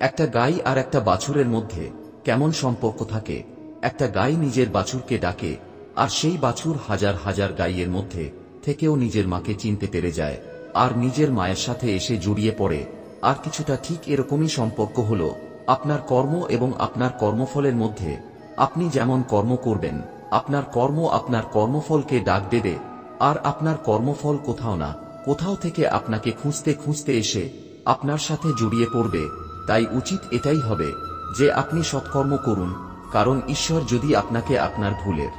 একটা গাই আর একটা বাছুরের মধ্যে কেমন সম্পর্ক থাকে। একটা গাই নিজের বাছুরকে ডাকে, আর সেই বাছুর হাজার হাজার গাইয়ের মধ্যে থেকেও নিজের মাকে চিনতে পেরে যায় আর নিজের মায়ের সাথে এসে জড়িয়ে পড়ে। আর কিছুটা ঠিক এরকমই সম্পর্ক হলো আপনার কর্ম এবং আপনার কর্মফলের মধ্যে। আপনি যেমন কর্ম করবেন, আপনার কর্ম আপনার কর্মফলকে ডাক দেবে, আর আপনার কর্মফল কোথাও না কোথাও থেকে আপনাকে খুঁজতে খুঁজতে এসে আপনার সাথে জড়িয়ে পড়বে। তাই উচিত এটাই হবে যে আপনি সৎকর্ম করুন, কারণ ঈশ্বর যদি আপনাকে আপনার ভুলের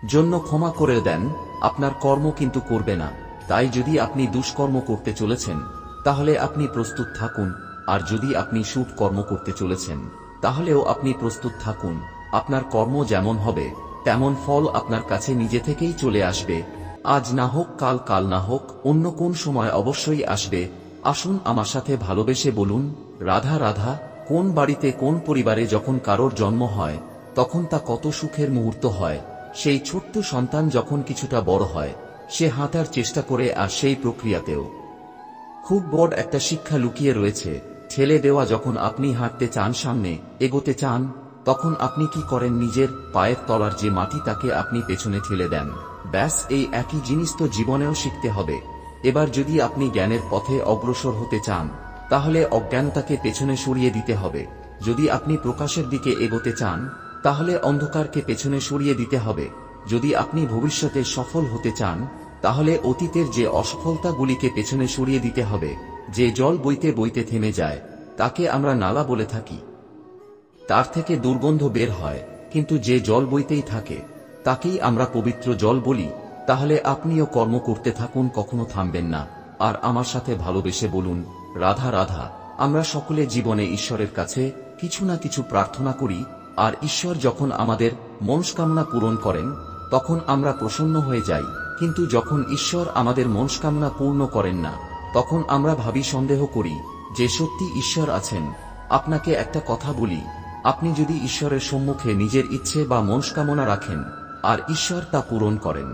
জন্য ক্ষমা করে দেন, আপনার কর্ম কিন্তু করবে না। তাই যদি আপনি দুষ্কর্ম করতে চলেছেন তাহলে আপনি প্রস্তুত থাকুন, আর যদি আপনি শুভ কর্ম করতে চলেছেন তাহলেও আপনি প্রস্তুত থাকুন। আপনার কর্ম যেমন হবে তেমন ফল আপনার কাছে নিজে থেকেই চলে আসবে। আজ না হোক কাল, কাল না হোক অন্য কোন সময় অবশ্যই আসবে। আসুন আমার সাথে ভালোবেসে বলুন, রাধা রাধা। কোন বাড়িতে কোন পরিবারে যখন কারোর জন্ম হয় তখন তা কত সুখের মুহূর্ত হয়। সেই ছোট্ট সন্তান যখন কিছুটা বড় হয় সে হাঁটার চেষ্টা করে, আর সেই প্রক্রিয়াতেও খুব বড় একটা শিক্ষা লুকিয়ে রয়েছে। ঠেলে দেওয়া। যখন আপনি হাঁটতে চান, সামনে এগোতে চান, তখন আপনি কি করেন? নিজের পায়ের তলার যে মাটি তাকে আপনি পেছনে ঠেলে দেন। ব্যাস, এই একই জিনিস তো জীবনেও শিখতে হবে। এবার যদি আপনি জ্ঞানের পথে অগ্রসর হতে চান তাহলে অজ্ঞানতাকে পেছনে সরিয়ে দিতে হবে। যদি আপনি প্রকাশের দিকে এগোতে চান তাহলে অন্ধকারকে পেছনে সরিয়ে দিতে হবে। যদি আপনি ভবিষ্যতে সফল হতে চান তাহলে অতীতের যে অসফলতাগুলিকে পেছনে সরিয়ে দিতে হবে। যে জল বইতে বইতে থেমে যায় তাকে আমরা নালা বলে থাকি, তার থেকে দুর্গন্ধ বের হয়, কিন্তু যে জল বইতেই থাকে তাকেই আমরা পবিত্র জল বলি। তাহলে আপনিও কর্ম করতে থাকুন, কখনো থামবেন না। আর আমার সাথে ভালোবেসে বলুন, রাধা রাধা। আমরা সকলে জীবনে ঈশ্বরের কাছে কিছু না কিছু প্রার্থনা করি, আর ঈশ্বর যখন আমাদের মনস্কামনা পূরণ করেন তখন আমরা প্রসন্ন হয়ে যাই। কিন্তু যখন ঈশ্বর আমাদের মনস্কামনা পূর্ণ করেন না তখন আমরা ভাবি, সন্দেহ করি যে সত্যি ঈশ্বর আছেন। আপনাকে একটা কথা বলি, আপনি যদি ঈশ্বরের সম্মুখে নিজের ইচ্ছে বা মনস্কামনা রাখেন আর ঈশ্বর তা পূরণ করেন,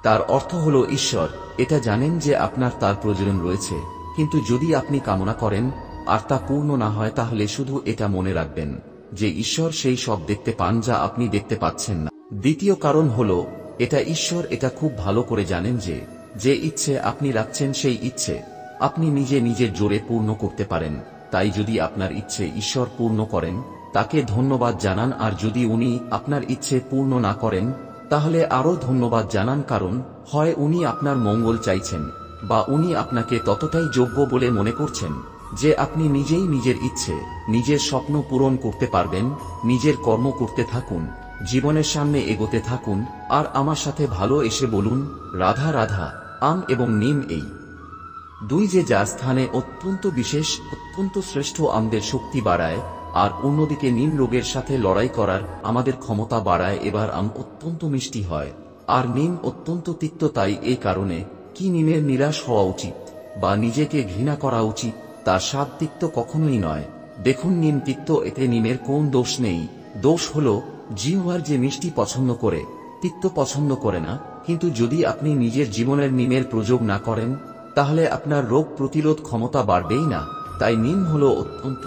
তার অর্থ হলো ঈশ্বর এটা জানেন যে আপনার তার প্রয়োজন রয়েছে। কিন্তু যদি আপনি কামনা করেন আর তা পূর্ণ না হয় তাহলে শুধু এটা মনে রাখবেন যে ঈশ্বর সেই সব দেখতে পান যা আপনি দেখতে পাচ্ছেন না। দ্বিতীয় কারণ হলো এটা ঈশ্বর এটা খুব ভালো করে জানেন যে যে ইচ্ছে আপনি রাখছেন সেই ইচ্ছে আপনি নিজে নিজের জোরে পূর্ণ করতে পারেন। তাই যদি আপনার ইচ্ছে ঈশ্বর পূর্ণ করেন তাকে ধন্যবাদ জানান, আর যদি উনি আপনার ইচ্ছে পূর্ণ না করেন তাহলে আরো ধন্যবাদ জানান, কারণ হয় উনি আপনার মঙ্গল চাইছেন বা উনি আপনাকে ততটাই যোগ্য বলে মনে করছেন যে আপনি নিজেই নিজের ইচ্ছে নিজের স্বপ্ন পূরণ করতে পারবেন। নিজের কর্ম করতে থাকুন, জীবনের সামনে এগোতে থাকুন, আর আমার সাথে ভালো এসে বলুন, রাধা রাধা। আম এবং নিম এই দুই যে যার স্থানে অত্যন্ত বিশেষ, অত্যন্ত শ্রেষ্ঠ, আমদের শক্তি বাড়ায়, আর অন্যদিকে নিম রোগের সাথে লড়াই করার আমাদের ক্ষমতা বাড়ায়। এবার আম অত্যন্ত মিষ্টি হয় আর নিম অত্যন্ত তিক্ত। তাই এই কারণে কি নিমের নিরাশ হওয়া উচিত বা নিজেকে ঘৃণা করা উচিত? তার স্বাদ তিক্ত কখনোই নয়। দেখুন নিম তিক্ত, এতে নিমের কোন দোষ নেই। দোষ হলো জিহ্বার যে মিষ্টি পছন্দ করে, তিক্ত পছন্দ করে না। কিন্তু যদি আপনি নিজের জীবনের নিমের প্রয়োগ না করেন তাহলে আপনার রোগ প্রতিরোধ ক্ষমতা বাড়বেই না। তাই নিম হলো অত্যন্ত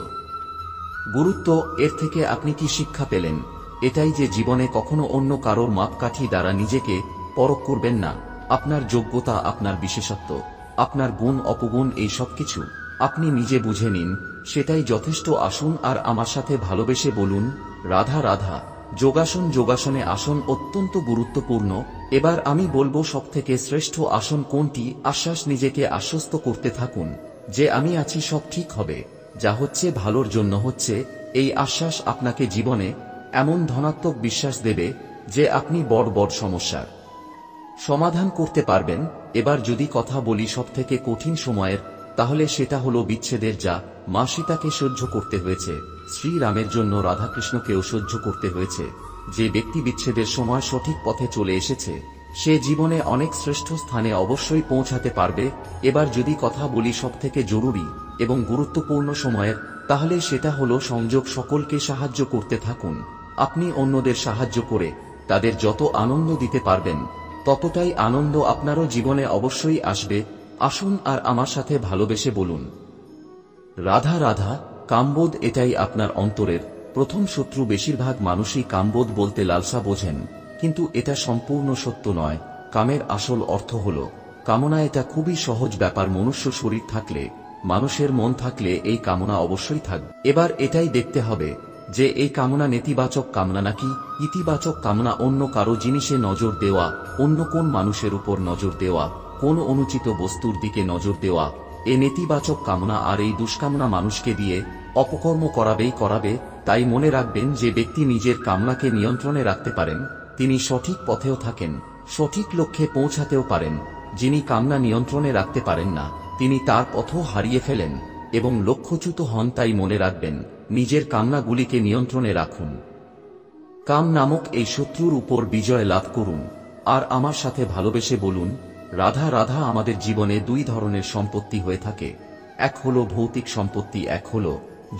গুরুত্ব। এর থেকে আপনি কি শিক্ষা পেলেন? এটাই যে জীবনে কখনো অন্য কারোর মাপকাঠি দ্বারা নিজেকে পরখ করবেন না। আপনার যোগ্যতা, আপনার বিশেষত্ব, আপনার গুণ অপগুণ এই সব কিছু আপনি নিজে বুঝে নিন, সেটাই যথেষ্ট। আসুন আর আমার সাথে ভালোবেসে বলুন, রাধা রাধা। যোগাসন। যোগাসনে আসন অত্যন্ত গুরুত্বপূর্ণ। এবার আমি বলবো সবথেকে শ্রেষ্ঠ আসন কোনটি। আশ্বাস, নিজেকে আশ্বস্ত করতে থাকুন যে আমি আছি, সব ঠিক হবে, যা হচ্ছে ভালোর জন্য হচ্ছে। এই আশ্বাস আপনাকে জীবনে এমন ধনাত্মক বিশ্বাস দেবে যে আপনি বড় বড় সমস্যার সমাধান করতে পারবেন। এবার যদি কথা বলি সবথেকে কঠিন সময়ের, তাহলে সেটা হলো বিচ্ছেদের, যা মা সীতাকে সহ্য করতে হয়েছে, শ্রীরামের জন্য রাধাকৃষ্ণকেও সহ্য করতে হয়েছে। যে ব্যক্তি বিচ্ছেদের সময় সঠিক পথে চলে এসেছে সে জীবনে অনেক শ্রেষ্ঠ স্থানে অবশ্যই পৌঁছাতে পারবে। এবার যদি কথা বলি সবথেকে জরুরি এবং গুরুত্বপূর্ণ সময়ের, তাহলে সেটা হলো সংযোগ। সকলকে সাহায্য করতে থাকুন। আপনি অন্যদের সাহায্য করে তাদের যত আনন্দ দিতে পারবেন ততটাই আনন্দ আপনারও জীবনে অবশ্যই আসবে। আসুন আর আমার সাথে ভালোবেসে বলুন, রাধা রাধা। কামবোধ এটাই আপনার অন্তরের প্রথম শত্রু। বেশিরভাগ মানুষই কামবোধ বলতে লালসা বোঝেন, কিন্তু এটা সম্পূর্ণ সত্য নয়। কামের আসল অর্থ হল কামনা। এটা খুবই সহজ ব্যাপার। মনুষ্য শরীর থাকলে, মানুষের মন থাকলে এই কামনা অবশ্যই থাকবে। এবার এটাই দেখতে হবে যে এই কামনা নেতিবাচক কামনা নাকি ইতিবাচক কামনা। অন্য কারো জিনিসে নজর দেওয়া, অন্য কোন মানুষের উপর নজর দেওয়া, কোন অনুচিত বস্তুর দিকে নজর দেওয়া, এ নেতিবাচক কামনা। আর এই দুষ্কামনা মানুষকে দিয়ে অপকর্ম করাবে। তাই মনে রাখবেন, যে ব্যক্তি নিজের কামনাকে নিয়ন্ত্রণে রাখতে পারেন তিনি সঠিক পথেও থাকেন, সঠিক লক্ষ্যে পৌঁছাতেও পারেন। যিনি কামনা নিয়ন্ত্রণে রাখতে পারেন না তিনি তার পথও হারিয়ে ফেলেন এবং লক্ষ্যচ্যুত হন। তাই মনে রাখবেন, নিজের কামনাগুলিকে নিয়ন্ত্রণে রাখুন। কাম নামক এই শত্রুর উপর বিজয় লাভ করুন। আর আমার সাথে ভালোবেসে বলুন, রাধা রাধা। আমাদের জীবনে দুই ধরনের সম্পত্তি হয়ে থাকে। এক হলো ভৌতিক সম্পত্তি, এক হলো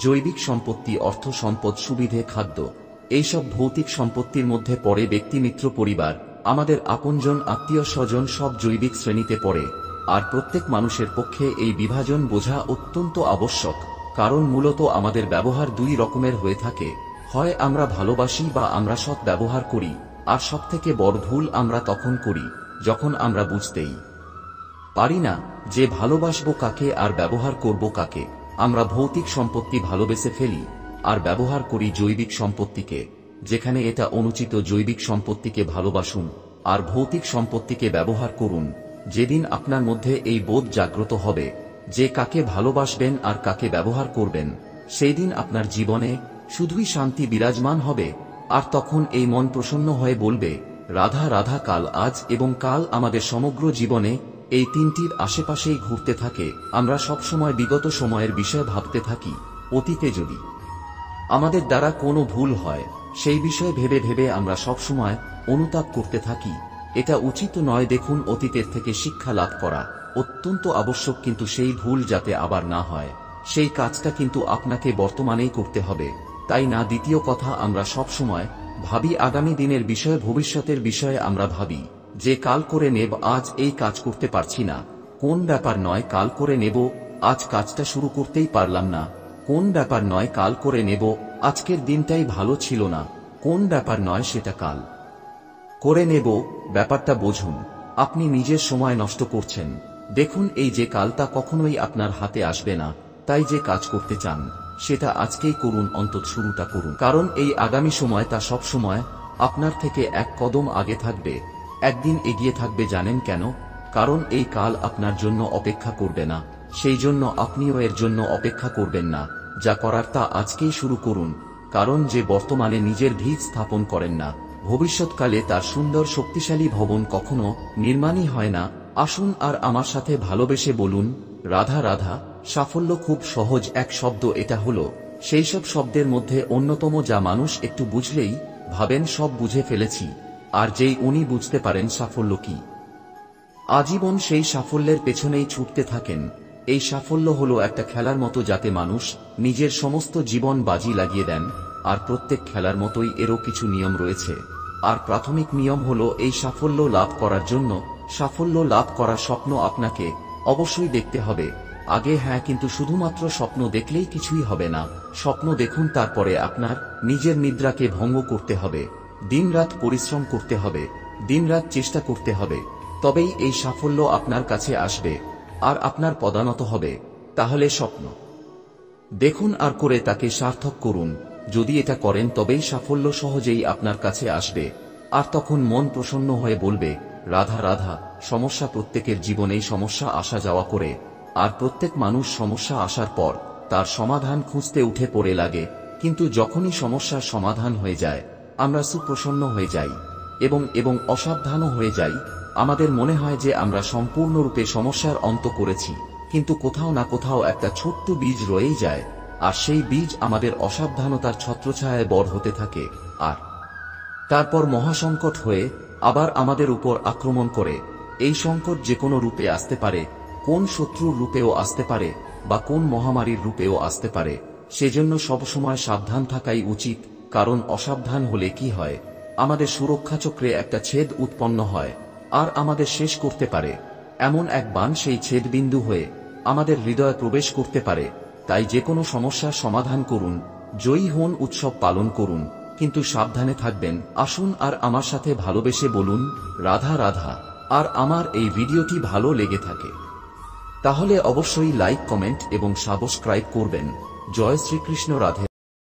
জৈবিক সম্পত্তি। অর্থ সম্পদ, সুবিধে, খাদ্য, এইসব ভৌতিক সম্পত্তির মধ্যে পড়ে ব্যক্তি, মিত্র, পরিবার, আমাদের আপনজন, আত্মীয় স্বজন, সব জৈবিক শ্রেণীতে পড়ে। আর প্রত্যেক মানুষের পক্ষে এই বিভাজন বোঝা অত্যন্ত আবশ্যক, কারণ মূলত আমাদের ব্যবহার দুই রকমের হয়ে থাকে। হয় আমরা ভালোবাসি বা আমরা সৎ ব্যবহার করি। আর সবথেকে বড় ভুল আমরা তখন করি যখন আমরা বুঝতেই পারি না যে ভালোবাসবো কাকে আর ব্যবহার করব কাকে। আমরা ভৌতিক সম্পত্তি ভালোবেসে ফেলি আর ব্যবহার করি জৈবিক সম্পত্তিকে। যেখানে এটা অনুচিত। জৈবিক সম্পত্তিকে ভালোবাসুন আর ভৌতিক সম্পত্তিকে ব্যবহার করুন। যেদিন আপনার মধ্যে এই বোধ জাগ্রত হবে যে কাকে ভালোবাসবেন আর কাকে ব্যবহার করবেন, সেই দিন আপনার জীবনে শুধুই শান্তি বিরাজমান হবে। আর তখন এই মন প্রসন্ন হয়ে বলবে, রাধা রাধা। কাল, আজ এবং কাল আমাদের সমগ্র জীবনে এই তিনটির আশেপাশেই ঘুরতে থাকে। আমরা সবসময় বিগত সময়ের বিষয়ে ভাবতে থাকি। অতীতে যদি আমাদের দ্বারা কোনো ভুল হয়, সেই বিষয়ে ভেবে ভেবে আমরা সবসময় অনুতাপ করতে থাকি। এটা উচিত নয়। দেখুন, অতীতের থেকে শিক্ষা লাভ করা অত্যন্ত আবশ্যক, কিন্তু সেই ভুল যাতে আবার না হয় সেই কাজটা কিন্তু আপনাকে বর্তমানেই করতে হবে, তাই না? দ্বিতীয় কথা, আমরা সবসময় ভাবি আগামী দিনের বিষয়ে, ভবিষ্যতের বিষয়ে। আমরা ভাবি যে কাল করে নেব, আজ এই কাজ করতে পারছি না, কোন ব্যাপার নয়, কাল করে নেব, আজ কাজটা শুরু করতেই পারলাম না, কোন ব্যাপার নয়, কাল করে নেব, আজকের দিনটাই ভালো ছিল না, কোন ব্যাপার নয়, সেটা কাল করে নেব। ব্যাপারটা বুঝুন, আপনি নিজের সময় নষ্ট করছেন। দেখুন, এই যে কালটা কখনোই আপনার হাতে আসবে না। তাই যে কাজ করতে চান সেটা আজকেই করুন, অন্তত শুরুটা করুন। কারণ এই আগামী সময় তা সব সময় আপনার থেকে এক কদম আগে থাকবে, একদিন এগিয়ে থাকবে। জানেন কেন? কারণ এই কাল আপনার জন্য অপেক্ষা করবে না, সেই জন্য আপনিও এর জন্য অপেক্ষা করবেন না। যা করার তা আজকেই শুরু করুন। কারণ যে বর্তমানে নিজের ভিত স্থাপন করেন না, ভবিষ্যৎকালে তার সুন্দর শক্তিশালী ভবন কখনো নির্মাণই হয় না। আসুন আর আমার সাথে ভালোবেসে বলুন, রাধা রাধা। সাফল্য খুব সহজ এক শব্দ। এটা হলো সেই সব শব্দের মধ্যে অন্যতম যা মানুষ একটু বুঝলেই ভাবেন সব বুঝে ফেলেছি। আর যেই উনি বুঝতে পারেন সাফল্য কি, আজীবন সেই সাফল্যের পেছনেই ছুটতে থাকেন। এই সাফল্য হলো একটা খেলার মতো, যাতে মানুষ নিজের সমস্ত জীবন বাজি লাগিয়ে দেন। আর প্রত্যেক খেলার মতোই এরও কিছু নিয়ম রয়েছে। আর প্রাথমিক নিয়ম হলো, এই সাফল্য লাভ করার জন্য, সাফল্য লাভ করার স্বপ্ন আপনাকে অবশ্যই দেখতে হবে আগে। হ্যাঁ, কিন্তু শুধুমাত্র স্বপ্ন দেখলেই কিছুই হবে না। স্বপ্ন দেখুন, তারপরে আপনার নিজের নিদ্রাকে ভঙ্গ করতে হবে, দিনরাত পরিশ্রম করতে হবে, দিনরাত চেষ্টা করতে হবে। তবেই এই সাফল্য আপনার কাছে আসবে আর আপনার পদানত হবে। তাহলে স্বপ্ন দেখুন আর করে তাকে সার্থক করুন। যদি এটা করেন তবেই সাফল্য সহজেই আপনার কাছে আসবে। আর তখন মন প্রসন্ন হয়ে বলবে, রাধা রাধা। সমস্যা প্রত্যেকের জীবনেই সমস্যা আসা যাওয়া করে। আর প্রত্যেক মানুষ সমস্যা আসার পর তার সমাধান খুঁজতে উঠে পড়ে লাগে। কিন্তু যখনই সমস্যার সমাধান হয়ে যায় আমরা সুপ্রসন্ন হয়ে যাই এবং অসাবধানও হয়ে যাই। আমাদের মনে হয় যে আমরা সম্পূর্ণরূপে সমস্যার অন্ত করেছি, কিন্তু কোথাও না কোথাও একটা ছোট্ট বীজ রয়েই যায়। আর সেই বীজ আমাদের অসাবধানতার ছত্রছায়ায় বড় হতে থাকে আর তারপর মহাসংকট হয়ে আবার আমাদের উপর আক্রমণ করে। এই সংকট যে কোনো রূপে আসতে পারে, কোন শত্রুর রূপেও আসতে পারে বা কোন মহামারীর রূপেও আসতে পারে। সেজন্য সবসময় সাবধান থাকাই উচিত। কারণ অসাবধান হলে কি হয়, আমাদের সুরক্ষা চক্রে একটা ছেদ উৎপন্ন হয় আর আমাদের শেষ করতে পারে। এমন এক বাণ সেই ছেদবিন্দু হয়ে আমাদের হৃদয়ে প্রবেশ করতে পারে। তাই যে কোনো সমস্যার সমাধান করুন, জয়ী হন, উৎসব পালন করুন, কিন্তু সাবধানে থাকবেন। আসুন আর আমার সাথে ভালোবেসে বলুন রাধা রাধা। আর আমার এই ভিডিওটি ভালো লেগে থাকে তাহলে অবশ্যই লাইক, কমেন্ট এবং সাবস্ক্রাইব করবেন। জয় শ্রীকৃষ্ণ, রাধে